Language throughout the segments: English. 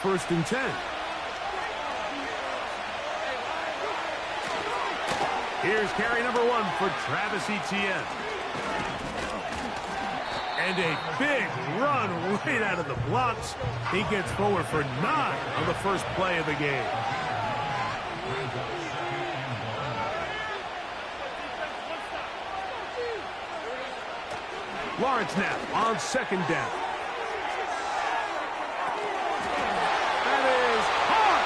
First and 10. Here's carry number 1 for Travis Etienne. And a big run right out of the blocks. He gets forward for 9 on the first play of the game. Lawrence now on second down. That is hard.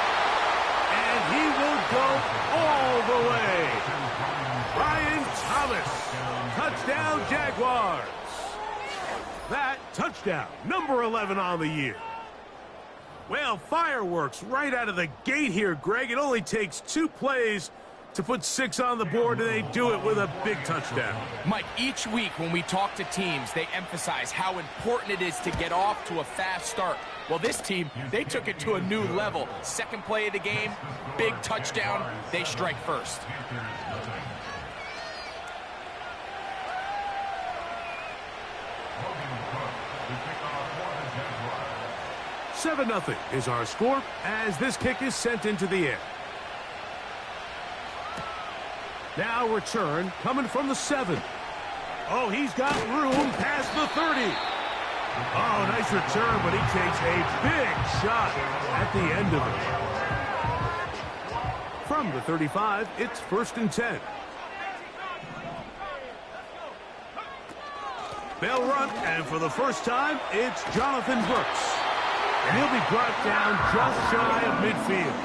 And he will go all the way. Brian Thomas. Touchdown, Jaguars. That touchdown, number 11 on the year. Well, fireworks right out of the gate here, Greg. It only takes 2 plays to put 6 on the board, and they do it with a big touchdown. Mike, each week when we talk to teams, they emphasize how important it is to get off to a fast start. Well, this team, they took it to a new level. Second play of the game, big touchdown, they strike first. 7-0 is our score as this kick is sent into the air. Now return coming from the 7. Oh, he's got room past the 30. Oh, nice return, but he takes a big shot at the end of it. From the 35, it's first and 10. They'll run, and for the first time, it's Jonathan Brooks. And he'll be brought down just shy of midfield.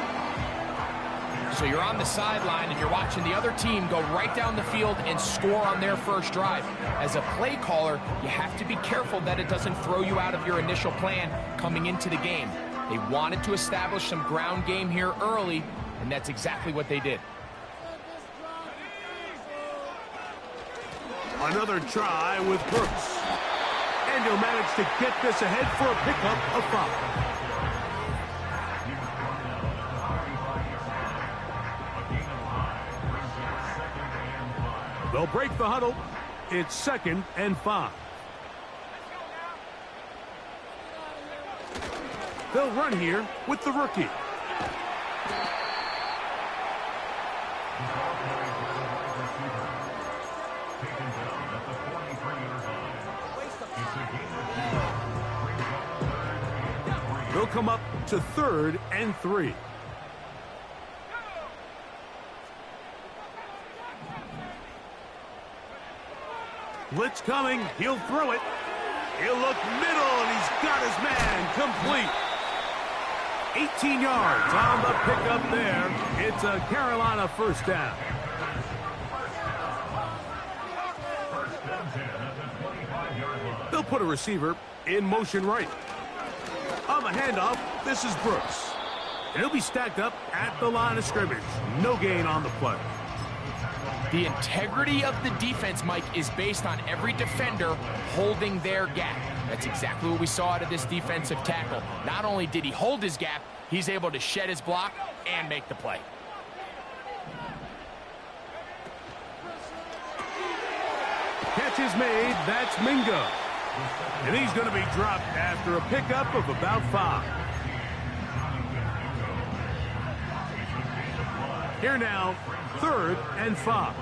So you're on the sideline and you're watching the other team go right down the field and score on their first drive. As a play caller, you have to be careful that it doesn't throw you out of your initial plan coming into the game. They wanted to establish some ground game here early, and that's exactly what they did. Another try with Brooks. And he'll manage to get this ahead for a pickup of 5. They'll break the huddle. It's second and 5. They'll run here with the rookie. They'll come up to 3rd and 3. Blitz coming. He'll throw it. He'll look middle, and he's got his man complete. 18 yards on the pickup there. It's a Carolina first down. They'll put a receiver in motion right. On the handoff, this is Brooks. And he'll be stacked up at the line of scrimmage. No gain on the play. The integrity of the defense, Mike, is based on every defender holding their gap. That's exactly what we saw out of this defensive tackle. Not only did he hold his gap, he's able to shed his block and make the play. Catch is made. That's Mingo. And he's going to be dropped after a pickup of about 5. Here now, 3rd and 5.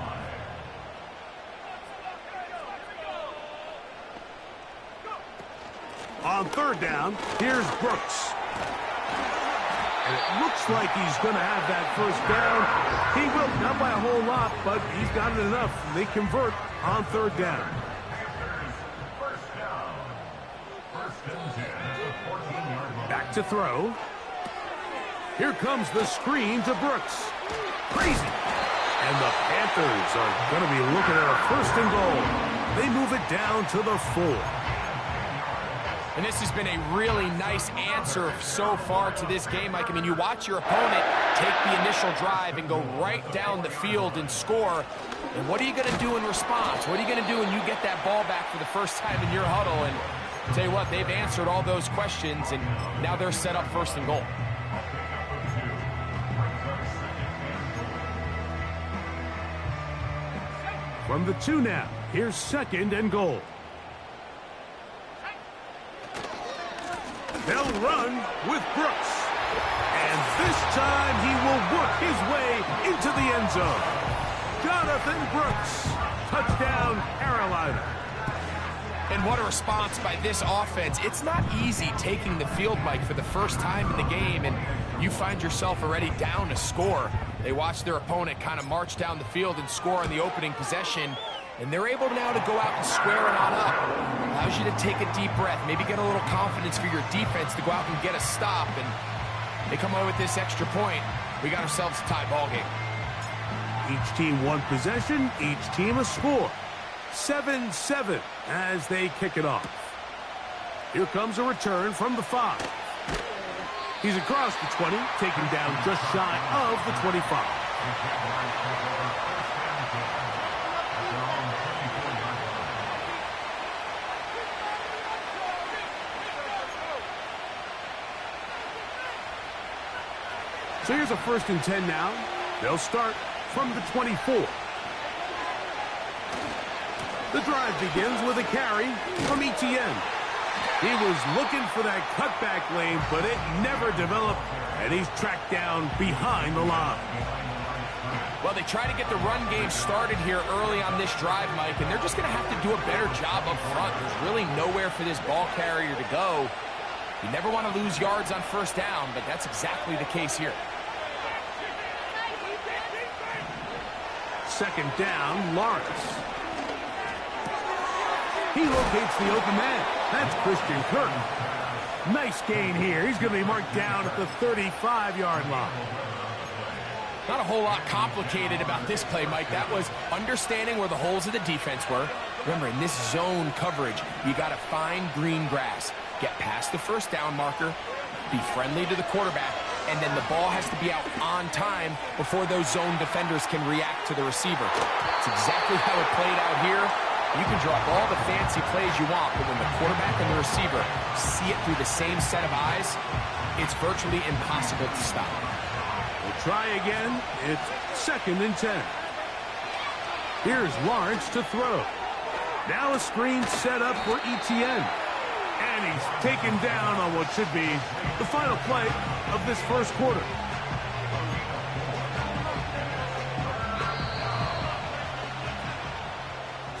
On 3rd down, here's Brooks. And it looks like he's going to have that first down. He will, not by a whole lot, but he's got it enough. They convert on 3rd down. Back to throw. Here comes the screen to Brooks. Crazy. And the Panthers are going to be looking at a 1st and goal. They move it down to the 4. And this has been a really nice answer so far to this game, Mike. I mean, you watch your opponent take the initial drive and go right down the field and score. And what are you going to do in response? What are you going to do when you get that ball back for the first time in your huddle? And I'll tell you what, they've answered all those questions, and now they're set up 1st and goal. From the 2 now, here's 2nd and goal. They'll run with Brooks. And this time he will work his way into the end zone. Jonathan Brooks. Touchdown, Carolina. And what a response by this offense. It's not easy taking the field, Mike, for the first time in the game, and you find yourself already down a score. They watch their opponent kind of march down the field and score on the opening possession, and they're able now to go out and square it on up. Allows you to take a deep breath, maybe get a little confidence for your defense to go out and get a stop, and they come away with this extra point. We got ourselves a tie ball game. Each team one possession, each team a score. 7-7 as they kick it off. Here comes a return from the 5. He's across the 20, taken down just shy of the 25. So here's a 1st and 10 now. They'll start from the 24. The drive begins with a carry from Etienne. He was looking for that cutback lane, but it never developed, and he's tracked down behind the line. Well, they try to get the run game started here early on this drive, Mike, and they're just going to have to do a better job up front. There's really nowhere for this ball carrier to go. You never want to lose yards on 1st down, but that's exactly the case here. 2nd down, Lawrence. He locates the open man. That's Christian Kirk. Nice gain here. He's going to be marked down at the 35-yard line. Not a whole lot complicated about this play, Mike. That was understanding where the holes of the defense were. Remember, in this zone coverage, you got to find green grass. Get past the 1st down marker, be friendly to the quarterback, and then the ball has to be out on time before those zone defenders can react to the receiver. It's exactly how it played out here. You can draw up all the fancy plays you want, but when the quarterback and the receiver see it through the same set of eyes, it's virtually impossible to stop. We'll try again. It's 2nd and 10. Here's Lawrence to throw. Now a screen set up for Etienne. And he's taken down on what should be the final play of this 1st quarter.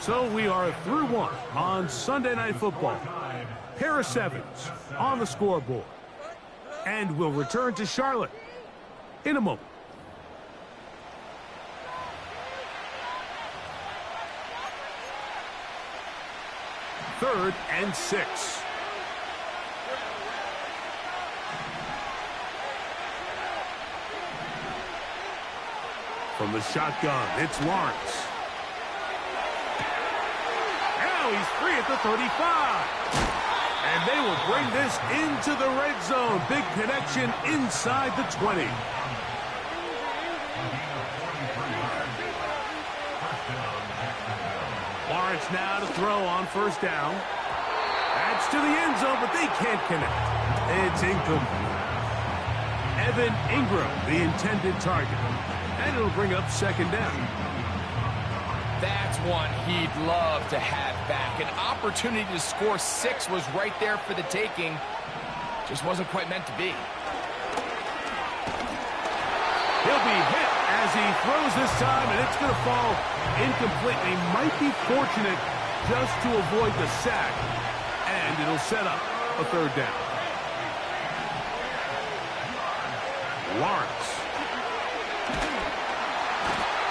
So we are through 1 on Sunday Night Football. Pair of 7s on the scoreboard. And we'll return to Charlotte in a moment. Third and 6. From the shotgun, it's Lawrence. Now he's free at the 35. And they will bring this into the red zone. Big connection inside the 20. Lawrence now to throw on 1st down. That's to the end zone, but they can't connect. It's incomplete. Evan Ingram, the intended target. And it'll bring up 2nd down. That's one he'd love to have back. An opportunity to score 6 was right there for the taking. Just wasn't quite meant to be. He'll be hit as he throws this time, and it's going to fall incomplete. He might be fortunate just to avoid the sack, and it'll set up a 3rd down. Lawrence.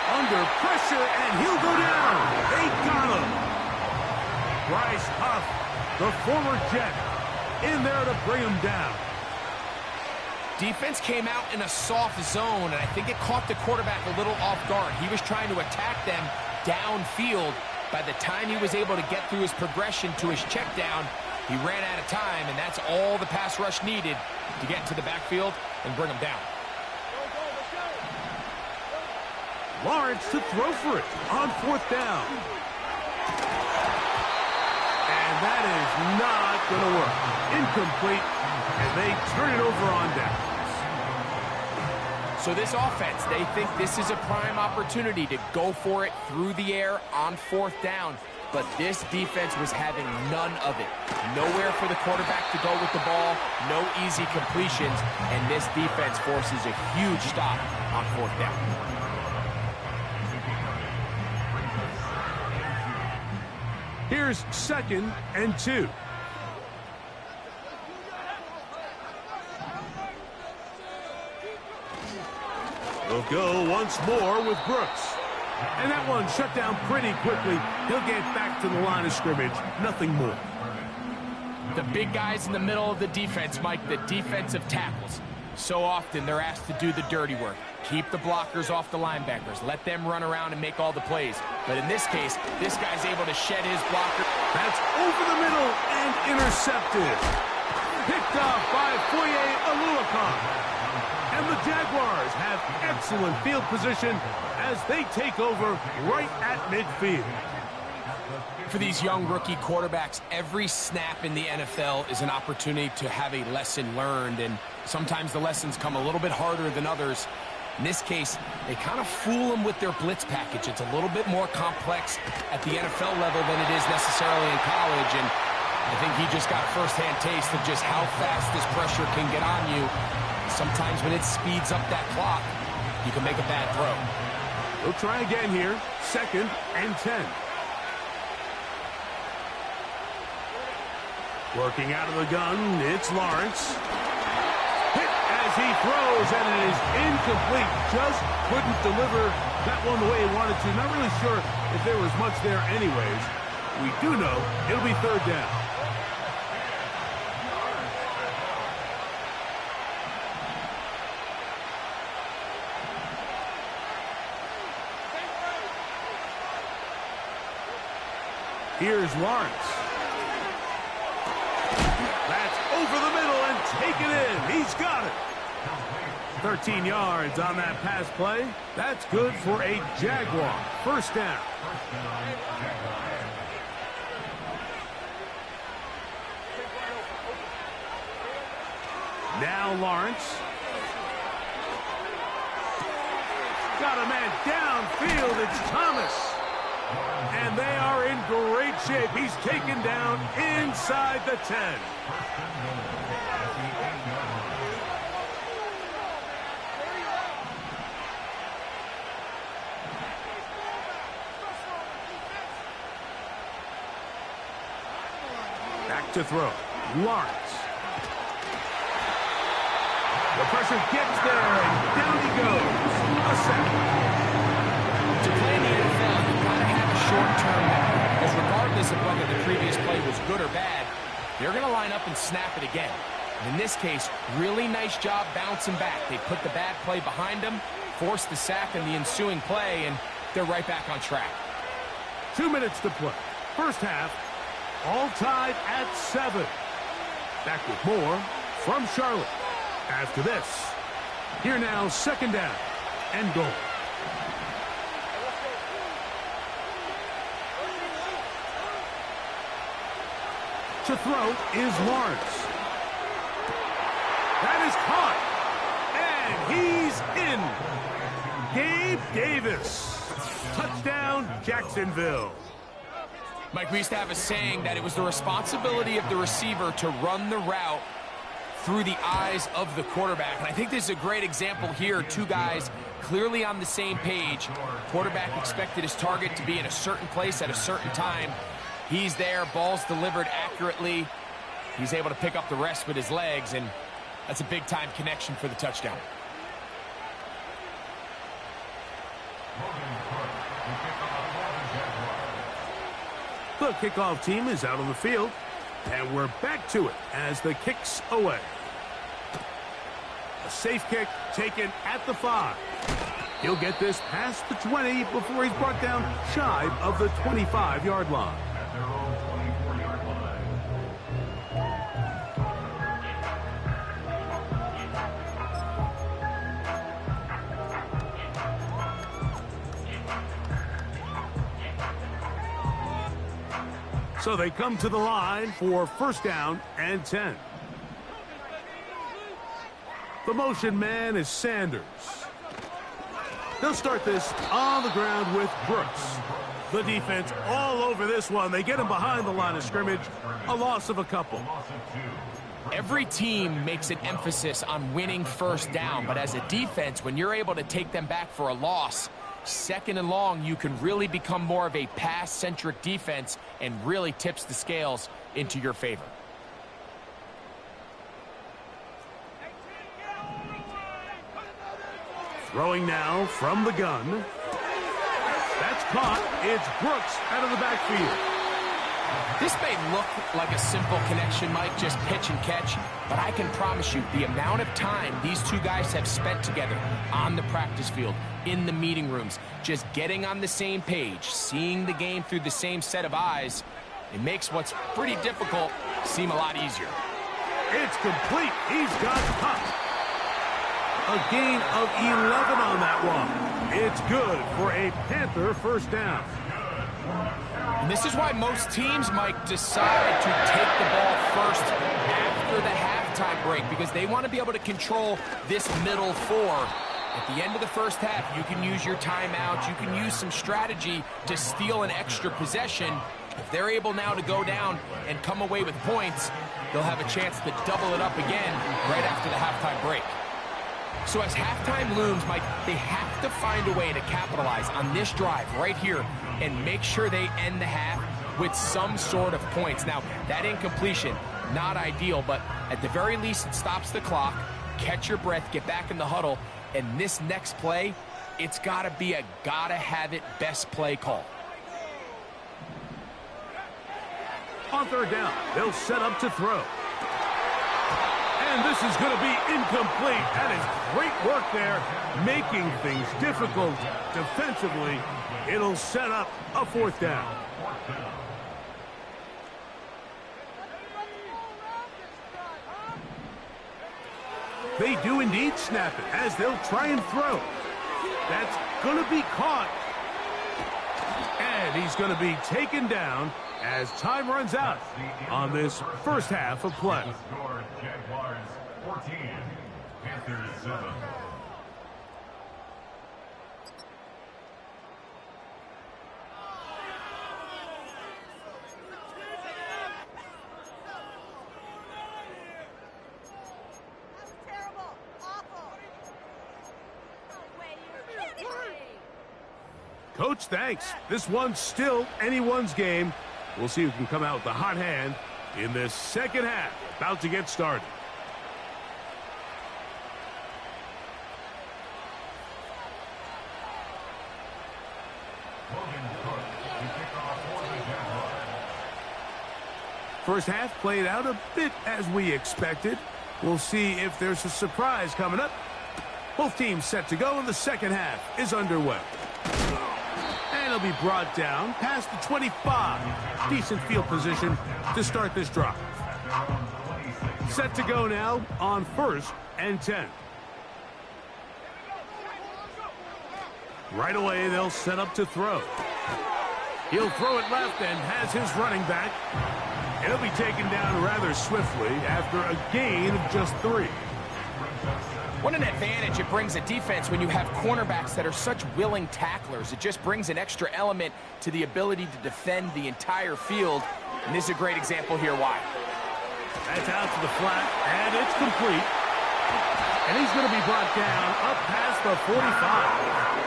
Under pressure, and he'll go down. They got him. Bryce Huff, the former Jet, in there to bring him down. Defense came out in a soft zone, and I think it caught the quarterback a little off guard. He was trying to attack them downfield. By the time he was able to get through his progression to his check down, he ran out of time, and that's all the pass rush needed to get into the backfield and bring him down. Lawrence to throw for it on 4th down. And that is not going to work. Incomplete, and they turn it over on downs. So this offense, they think this is a prime opportunity to go for it through the air on 4th down. but this defense was having none of it. Nowhere for the quarterback to go with the ball, no easy completions, and this defense forces a huge stop on 4th down. Here's 2nd and 2. We'll go once more with Brooks. And that one shut down pretty quickly. He'll get back to the line of scrimmage. Nothing more. The big guys in the middle of the defense, Mike, the defensive tackles. So often they're asked to do the dirty work. Keep the blockers off the linebackers. Let them run around and make all the plays. But in this case, this guy's able to shed his blocker. That's over the middle and intercepted. Picked off by Foye Oluokun. And the Jaguars have excellent field position as they take over right at midfield. For these young rookie quarterbacks, every snap in the NFL is an opportunity to have a lesson learned, and sometimes the lessons come a little bit harder than others. In this case, they kind of fool them with their blitz package. It's a little bit more complex at the NFL level than it is necessarily in college, and I think he just got a first-hand taste of just how fast this pressure can get on you. Sometimes when it speeds up that clock, you can make a bad throw. We'll try again here. 2nd and 10. Working out of the gun, it's Lawrence. Hit as he throws, and it is incomplete. Just couldn't deliver that one the way he wanted to. Not really sure if there was much there anyways. We do know it'll be 3rd down. Here's Lawrence. That's over the middle and take it in. He's got it. 13 yards on that pass play. That's good for a Jaguar. 1st down. Now Lawrence. Got a man downfield. It's Thomas. And they are in great shape. He's taken down inside the 10. Back to throw. Lawrence. The pressure gets there, and down he goes. A sack. To play in the NFL, you've got to have a short-term memory, because regardless of whether the previous play was good or bad, they're going to line up and snap it again. And in this case, really nice job bouncing back. They put the bad play behind them, forced the sack in the ensuing play, and they're right back on track. 2 minutes to play. 1st half, all tied at 7. Back with more from Charlotte. After this, here now, 2nd down and goal. To throw is Lawrence. That is caught. And he's in. Gabe Davis. Touchdown, Jacksonville. Mike, we used to have a saying that it was the responsibility of the receiver to run the route through the eyes of the quarterback. And I think this is a great example here. 2 guys clearly on the same page. Quarterback expected his target to be in a certain place at a certain time. He's there, ball's delivered accurately. He's able to pick up the rest with his legs, and that's a big-time connection for the touchdown. The kickoff team is out on the field, and we're back to it as the kick's away. A safe kick taken at the 5. He'll get this past the 20 before he's brought down shy of the 25-yard line. So they come to the line for 1st down and 10. The motion man is Sanders. They'll start this on the ground with Brooks. The defense all over this one. They get him behind the line of scrimmage. A loss of a couple. Every team makes an emphasis on winning first down, but as a defense, when you're able to take them back for a loss, second and long, you can really become more of a pass-centric defense and really tips the scales into your favor. Throwing now from the gun. That's caught. It's Brooks out of the backfield. This may look like a simple connection, Mike, just pitch and catch, but I can promise you the amount of time these two guys have spent together on the practice field, in the meeting rooms, just getting on the same page, seeing the game through the same set of eyes, it makes what's pretty difficult seem a lot easier. It's complete. He's got popped. A gain of 11 on that one. It's good for a Panther first down. And this is why most teams, Mike, decide to take the ball first after the halftime break, because they want to be able to control this middle four. At the end of the first half, you can use your timeout. You can use some strategy to steal an extra possession. If they're able now to go down and come away with points, they'll have a chance to double it up again right after the halftime break. So as halftime looms, Mike, they have to find a way to capitalize on this drive right here and make sure they end the half with some sort of points. Now, that incompletion, not ideal, but at the very least, it stops the clock. Catch your breath, get back in the huddle, and this next play, it's got to be a gotta-have-it best play call. On third down, they'll set up to throw. And this is going to be incomplete. That is great work there, making things difficult defensively. It'll set up a fourth down. They do indeed snap it as they'll try and throw. That's going to be caught. And he's going to be taken down as time runs out on this first half of play. Jaguars 14, Panthers 7. Coach, thanks. This one's still anyone's game. We'll see who can come out with the hot hand in this second half. About to get started. First half played out a bit as we expected. We'll see if there's a surprise coming up. Both teams set to go, and the second half is underway. And it'll be brought down past the 25. Decent field position to start this drive. Set to go now on 1st and 10. Right away, they'll set up to throw. He'll throw it left and has his running back. He'll be taken down rather swiftly after a gain of just 3. What an advantage it brings a defense when you have cornerbacks that are such willing tacklers. It just brings an extra element to the ability to defend the entire field. And this is a great example here why. That's out to the flat, and it's complete. And he's going to be brought down up past the 45.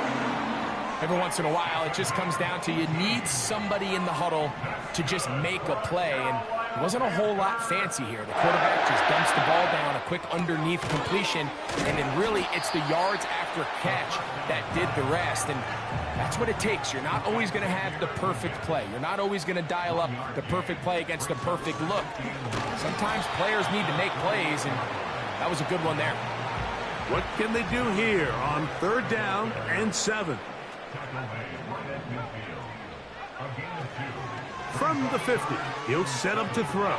Every once in a while, it just comes down to you need somebody in the huddle to just make a play. And it wasn't a whole lot fancy here. The quarterback just dumps the ball down, a quick underneath completion, and then really it's the yards after catch that did the rest. And that's what it takes. You're not always going to have the perfect play. You're not always going to dial up the perfect play against the perfect look. Sometimes players need to make plays, and that was a good one there. What can they do here on 3rd down and 7? From the 50, he'll set up to throw.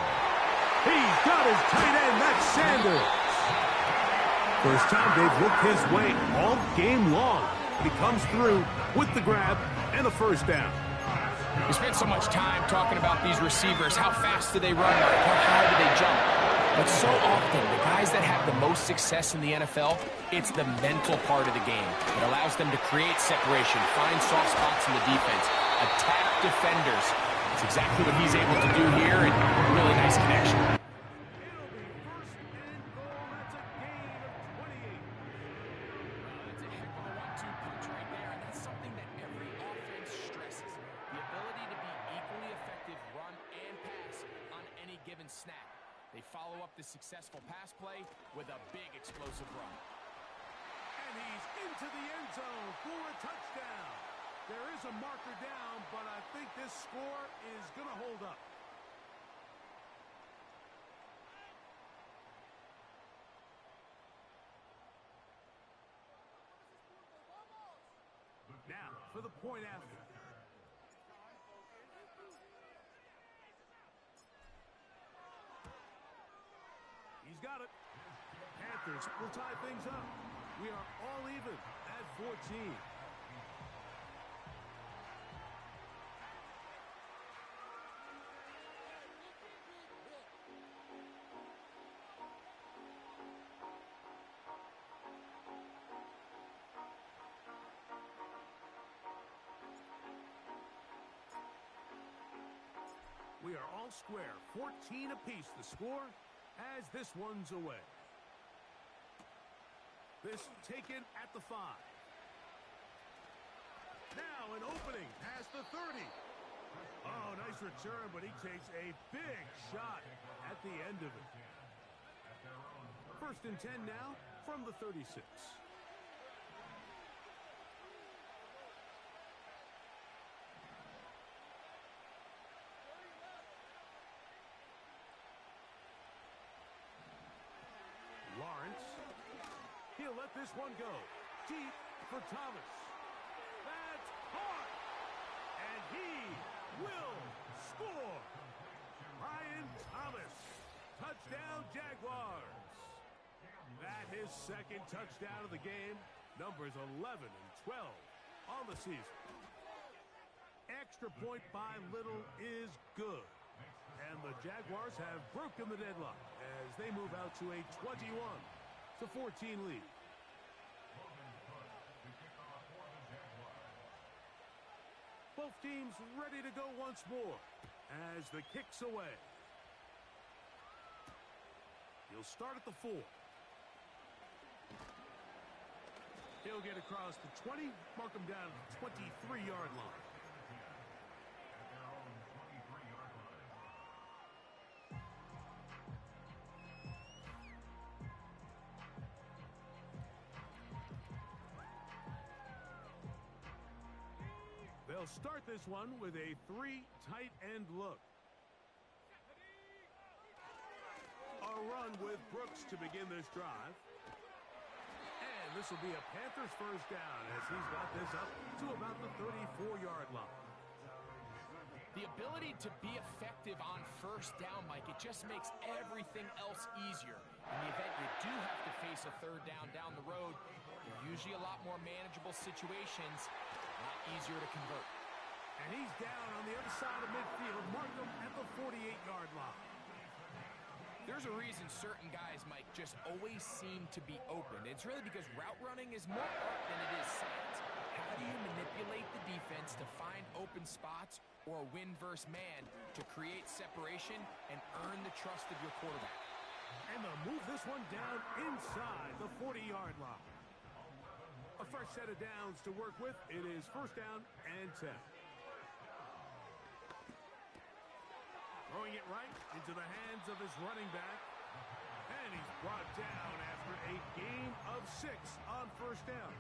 He's got his tight end, that's Sanders. First time they've looked his way all game long. He comes through with the grab and a first down. We spent so much time talking about these receivers. How fast do they run? How high do they jump? But so often, the guys that have the most success in the NFL, it's the mental part of the game. It allows them to create separation, find soft spots in the defense, attack defenders. That's exactly what he's able to do here, and really nice connection. It'll be first and goal. That's a gain of 28. That's a heck of a 1-2 punch right there, and that's something that every offense stresses. The ability to be equally effective run and pass on any given snap. They follow up the successful pass play with a big explosive run. And he's into the end zone for a touchdown. There is a marker down, but I think this score is going to hold up. Now, for the point after. He's got it. Panthers will tie things up. We are all even at 14. We are all square, 14 apiece the score as this one's away. This taken at the 5. Now an opening past the 30. Oh, nice return, but he takes a big shot at the end of it. First and 10 now from the 36. Lawrence. He'll let this one go. Deep for Thomas. That's hard. And he will score. Brian Thomas. Touchdown Jaguars. That his second touchdown of the game. Numbers 11 and 12 on the season. Extra point by Little is good. And the Jaguars have broken the deadlock as they move out to a 21-14 lead. Both teams ready to go once more as the kick's away. He'll start at the 4. He'll get across the 20, mark him down at the 23-yard line. They'll start this one with a 3 tight end look. A run with Brooks to begin this drive. And this will be a Panthers first down as he's got this up to about the 34-yard line. The ability to be effective on first down, Mike, it just makes everything else easier. In the event you do have to face a third down the road, they're usually a lot more manageable situations, a lot easier to convert. And he's down on the other side of midfield, mark him at the 48-yard line. There's a reason certain guys, Mike, just always seem to be open. It's really because route running is more art than it is science. How do you manipulate the defense to find open spots or win versus man to create separation and earn the trust of your quarterback? And they'll move this one down inside the 40-yard line. A fresh set of downs to work with. It is first down and 10. Throwing it right into the hands of his running back. And he's brought down after a gain of 6 on first down.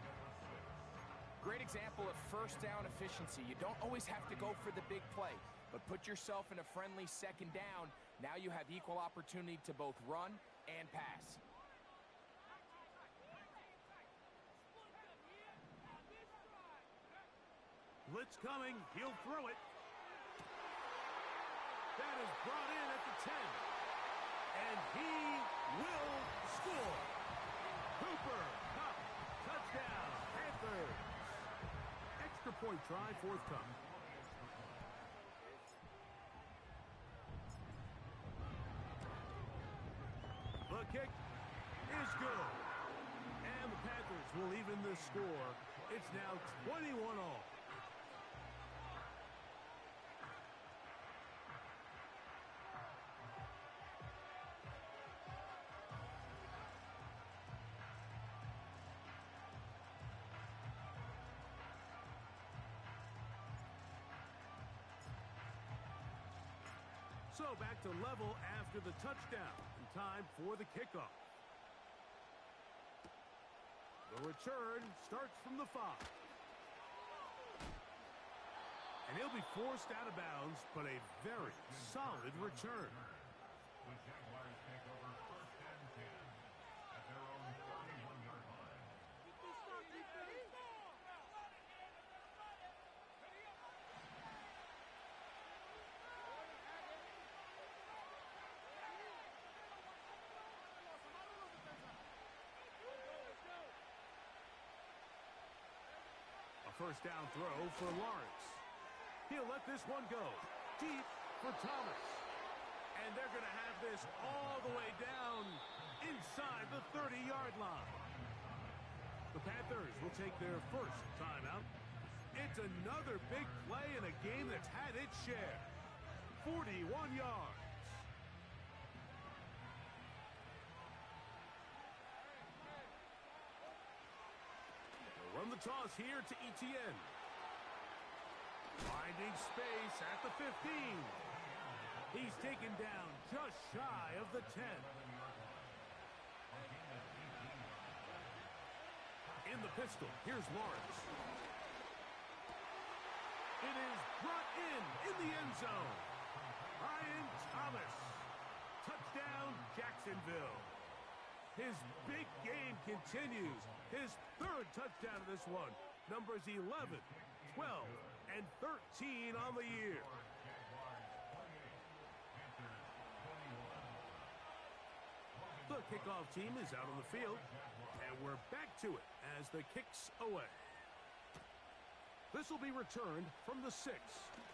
Great example of first down efficiency. You don't always have to go for the big play, but put yourself in a friendly second down. Now you have equal opportunity to both run and pass. Blitz coming. He'll throw it. That is brought in at the 10. And he will score. Cooper Kupp, touchdown, Panthers. Extra point try, forthcoming. The kick is good. And the Panthers will even the score. It's now 21-all. So back to level after the touchdown. And time for the kickoff. The return starts from the 5. And he'll be forced out of bounds, but a very solid return. The Jaguars take over 1st and 10 at their own 31-yard line. A first down throw for Lawrence. He'll let this one go deep for Thomas. And they're going to have this all the way down inside the 30-yard line. The Panthers will take their first timeout. It's another big play in a game that's had its share. 41 yards. They'll run the toss here to Etienne. Finding space at the 15. He's taken down just shy of the 10. In the pistol, here's Lawrence. It is brought in the end zone. Ryan Thomas. Touchdown, Jacksonville. His big game continues. His 3rd touchdown of this one. Numbers 11, 12, and 13 on the year. The kickoff team is out on the field, and we're back to it as the kick's away. This will be returned from the 6.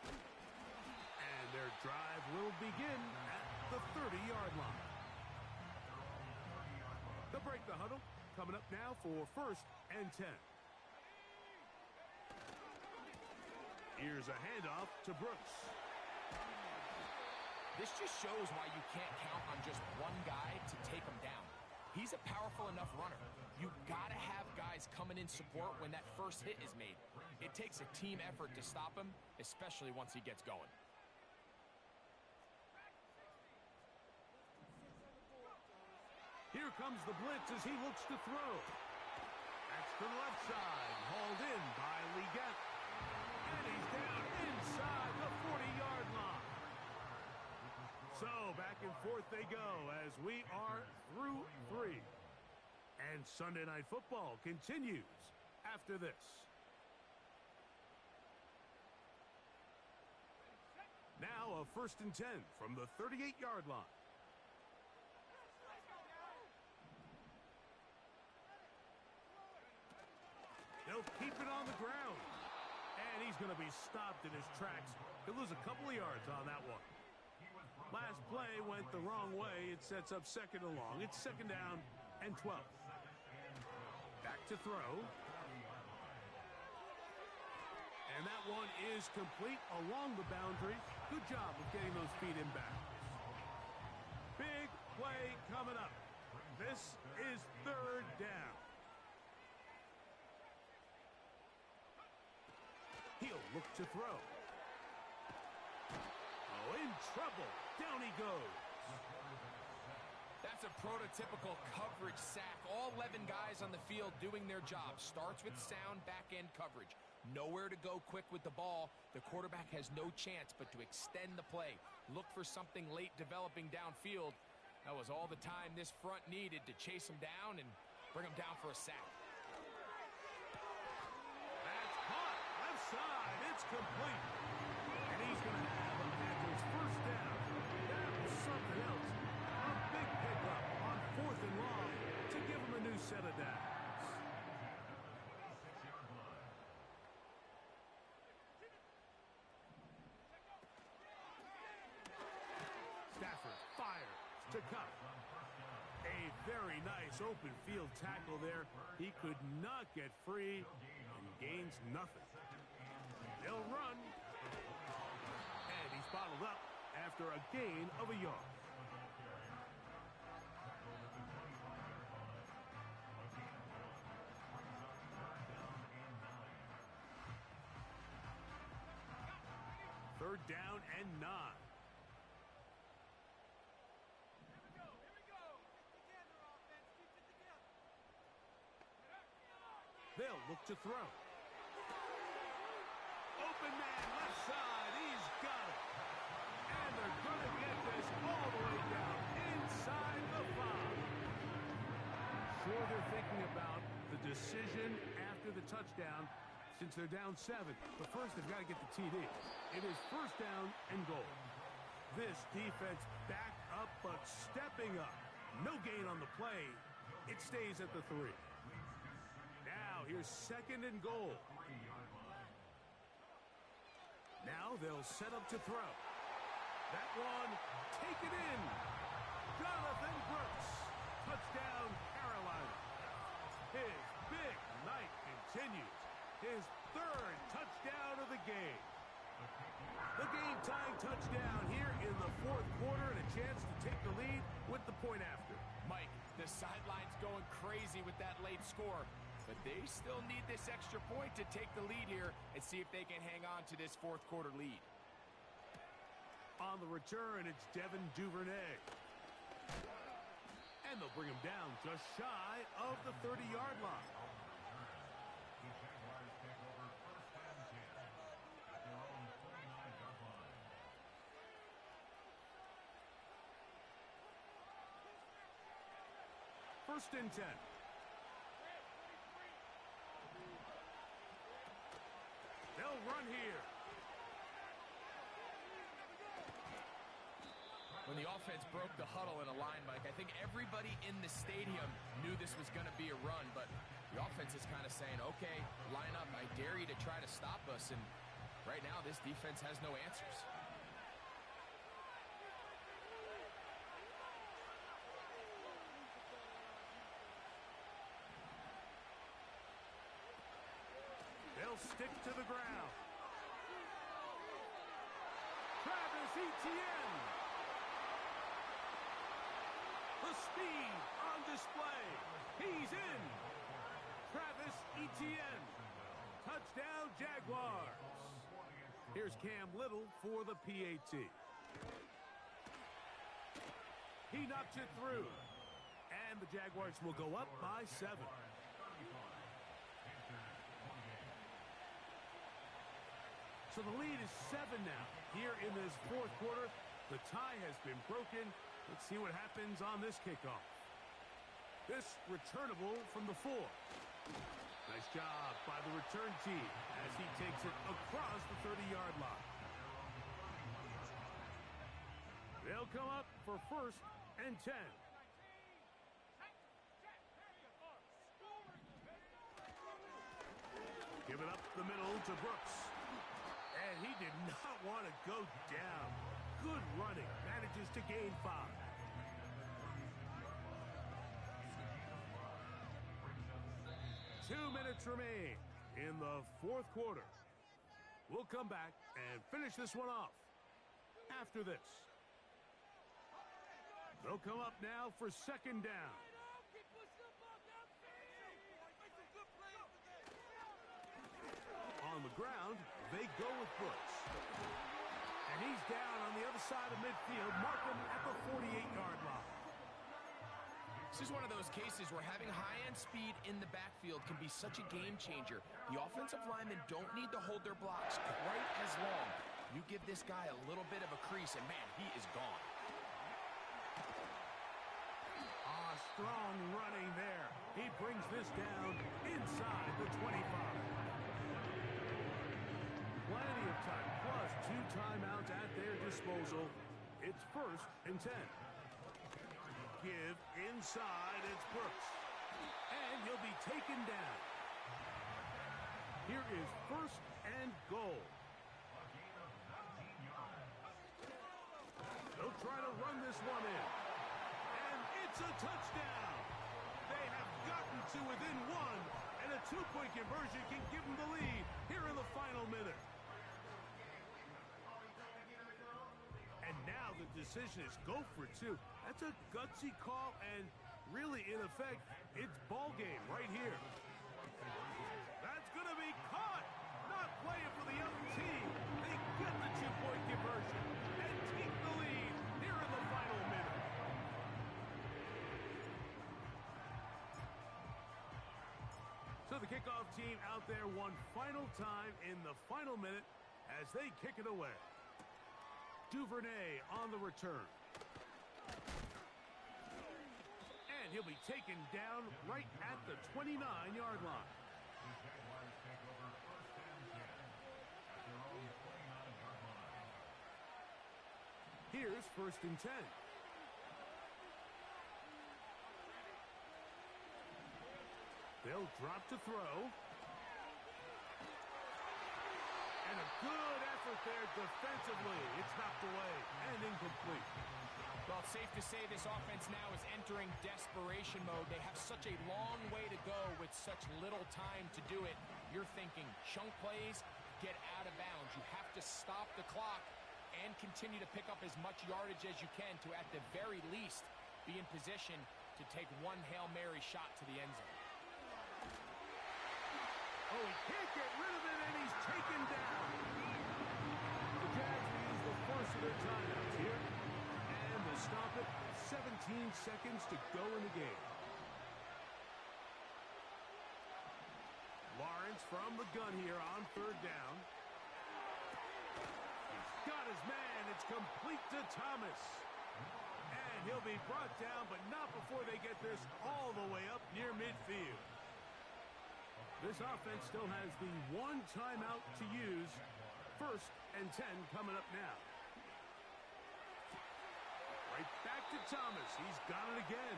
And their drive will begin at the 30-yard line. They'll break the huddle. Coming up now for 1st and 10. Here's a handoff to Brooks. This just shows why you can't count on just one guy to take him down. He's a powerful enough runner. You gotta have guys coming in support when that first hit is made. It takes a team effort to stop him, especially once he gets going. Here comes the blitz as he looks to throw. That's to the left side, hauled in by Leggett. And he's down inside the 40-yard line. So back and forth they go as we are through 3. And Sunday Night Football continues after this. Now a 1st and 10 from the 38-yard line. They'll keep it on the ground. And he's going to be stopped in his tracks. He'll lose a couple of yards on that one. Last play went the wrong way. It sets up 2nd and long. It's 2nd down and 12. Back to throw. And that one is complete along the boundary. Good job of getting those feet in bounds. Big play coming up. This is 3rd down. He'll look to throw. Oh, in trouble. Down he goes. That's a prototypical coverage sack. All 11 guys on the field doing their job. Starts with sound back-end coverage. Nowhere to go quick with the ball. The quarterback has no chance but to extend the play. Look for something late developing downfield. That was all the time this front needed to chase him down and bring him down for a sack. That's caught. Left side. It's complete. And he's going to have a Panthers first down. That was something else. A big pickup on 4th and long to give him a new set of downs. Stafford fires to cut. A very nice open field tackle there. He could not get free and gains nothing. They'll run. And he's bottled up after a gain of a yard. Third down and 9. They'll look to throw. Open man, left side. He's got it. And they're going to get this all the way down inside the 5. Sure, they're thinking about the decision after the touchdown since they're down 7. But first, they've got to get the TD. It is first down and goal. This defense back up, but stepping up. No gain on the play. It stays at the 3. Now, here's second and goal. Now they'll set up to throw. That one, taken in. Jonathan Brooks. Touchdown, Carolina. His big night continues. His 3rd touchdown of the game. The game-tying touchdown here in the 4th quarter and a chance to take the lead with the point after. Mike, the sideline's going crazy with that late score, but they still need this extra point to take the lead here and see if they can hang on to this 4th quarter lead. On the return, it's Devin Duvernay. And they'll bring him down just shy of the 30-yard line. The Jaguars take over first and 10 at their own 49-yard line. First and 10. They'll run here. When the offense broke the huddle in a line, Mike, I think everybody in the stadium knew this was going to be a run, but the offense is kind of saying, okay, line up, I dare you to try to stop us, and right now this defense has no answers. They'll stick to the ground. Travis Etienne. The speed on display. He's in. Travis Etienne. Touchdown, Jaguars. Here's Cam Little for the PAT. He knocks it through. And the Jaguars will go up by 7. So the lead is 7 now. Here in this 4th quarter, the tie has been broken. Let's see what happens on this kickoff. This returnable from the 4. Nice job by the return team as he takes it across the 30-yard line. They'll come up for first and 10. Give it up the middle to Brooks. And he did not want to go down. Good running. Manages to gain 5. Two minutes remain in the 4th quarter. We'll come back and finish this one off after this. They'll come up now for second down. On the ground, they go with Brooks. And he's down on the other side of midfield. Mark him at the 48-yard line. This is one of those cases where having high-end speed in the backfield can be such a game changer. The offensive linemen don't need to hold their blocks quite as long. You give this guy a little bit of a crease, and man, he is gone. Strong running there. He brings this down inside the 25. Plenty of time, plus 2 timeouts at their disposal. It's first and 10. Give inside, it's Brooks. And he'll be taken down. Here is first and goal. They'll try to run this one in. And it's a touchdown. They have gotten to within 1, and a 2-point conversion can give them the lead here in the final minute. And now the decision is go for 2. That's a gutsy call, and really, in effect, it's ball game right here. That's going to be caught. Not playing for the other team. They get the 2-point conversion and take the lead here in the final minute. So So the kickoff team out there one final time in the final minute as they kick it away. Duvernay on the return. And he'll be taken down right at the 29-yard line. The Jaguars take over first and 10 at their own 29-yard line. Here's first and 10. They'll drop to throw. And a good effort there defensively. It's knocked away and incomplete. Well, it's safe to say this offense now is entering desperation mode. They have such a long way to go with such little time to do it. You're thinking chunk plays, get out of bounds. You have to stop the clock and continue to pick up as much yardage as you can to, at the very least, be in position to take one Hail Mary shot to the end zone. Oh, he can't get rid of it, and he's taken down. The Jags will use the first of their timeouts here. And they'll stop it with 17 seconds to go in the game. Lawrence from the gun here on third down. He's got his man. It's complete to Thomas. And he'll be brought down, but not before they get this all the way up near midfield. This offense still has the one timeout to use. First and 10 coming up now. Right back to Thomas. He's got it again.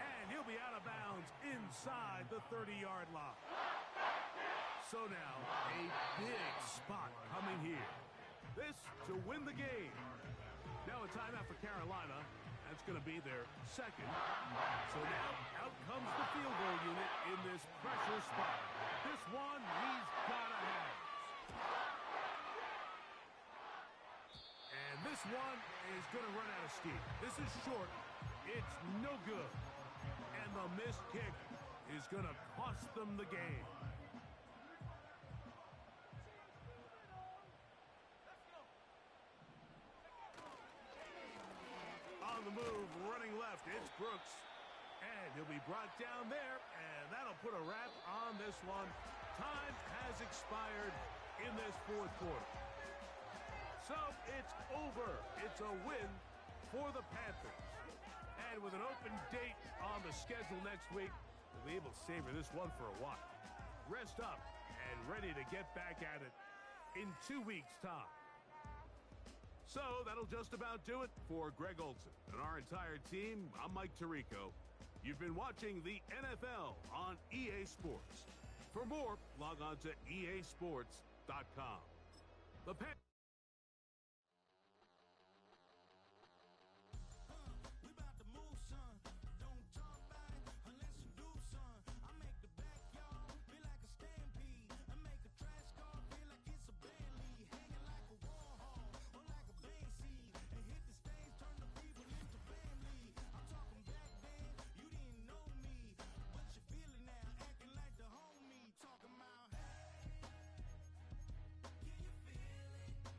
And he'll be out of bounds inside the 30-yard line. So now, a big spot coming here. This to win the game. Now a timeout for Carolina. That's going to be their second. So now, out comes the field goal unit in this pressure spot. This one, he's got to have. And this one is going to run out of steam. This is short. It's no good. And the missed kick is going to cost them the game. On the move, running left, it's Brooks. And he'll be brought down there, and that'll put a wrap on this one. Time has expired in this fourth quarter. So it's over. It's a win for the Panthers. And with an open date on the schedule next week, we'll be able to savor this one for a while. Rest up and ready to get back at it in 2 weeks' time. So that'll just about do it for Greg Olson and our entire team. I'm Mike Tirico. You've been watching the NFL on EA Sports. For more, log on to easports.com. The Talking about, hey, can you feel it?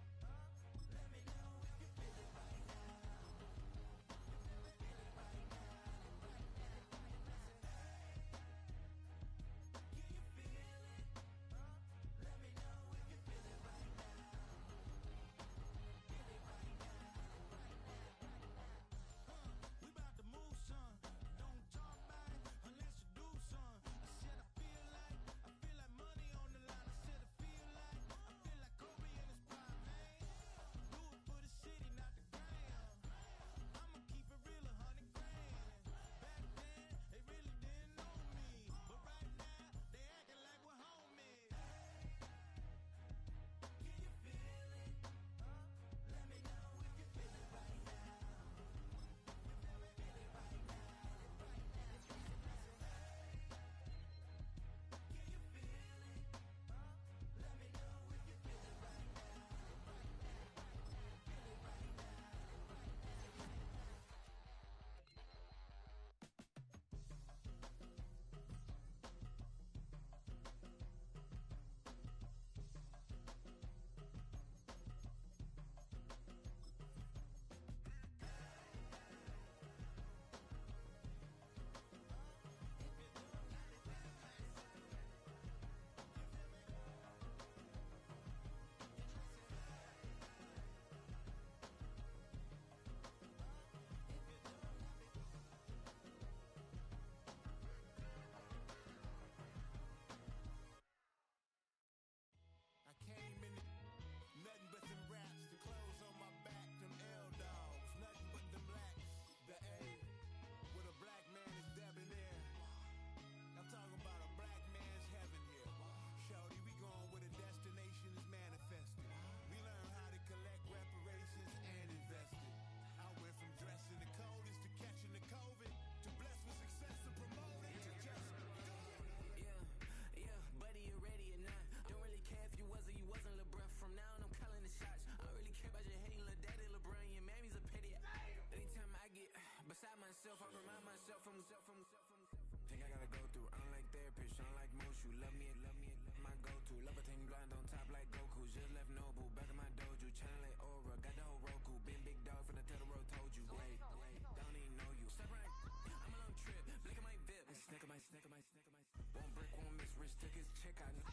like cotton.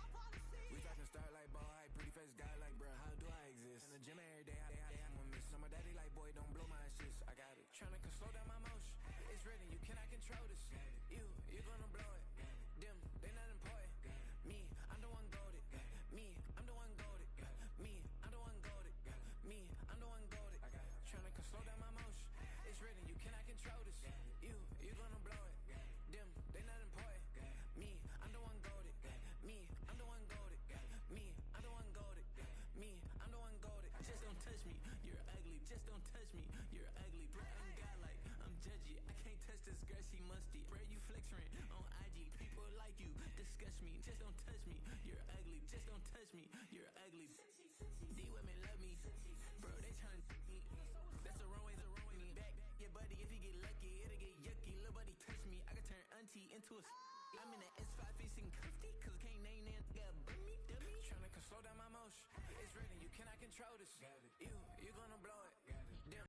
We talking start like ball hype, pretty face guy like, bruh, how do I exist? In the gym every day, I'm gonna miss. So my daddy like, boy, don't blow my shit. I got it. Tryna slow down my motion. It's written, you cannot control this. You gonna blow it. Them, they not important. Me, I'm the one goaded. Me, I'm the one goaded. Me, I'm the one goaded. Me, I'm the one goaded. Tryna slow down my motion. It's written, you cannot control this. You gonna blow it. Them, they not important. Me, I'm the one goaded. Me, I'm the one goaded. Me, I'm the one goaded. Me, I'm the one goaded. Just don't touch me, you're ugly. Just don't touch me, you're ugly. Bro, I'm godlike, I'm judgy. I can't touch this girl, she musty. Bro, you flexing on IG. People like you disgust me. Just don't touch me, you're ugly. Just don't touch me, you're ugly. These women love me, bro. They tryna me. That's the wrong way, the wrong way. Back your buddy, if he get lucky, it'll get yucky. Little buddy touch me, I can turn auntie into a. I'm in the S5 facing cuffy, cause I can't name that guy but me, dummy. Tryna slow down my motion. It's written, you cannot control this. You gonna blow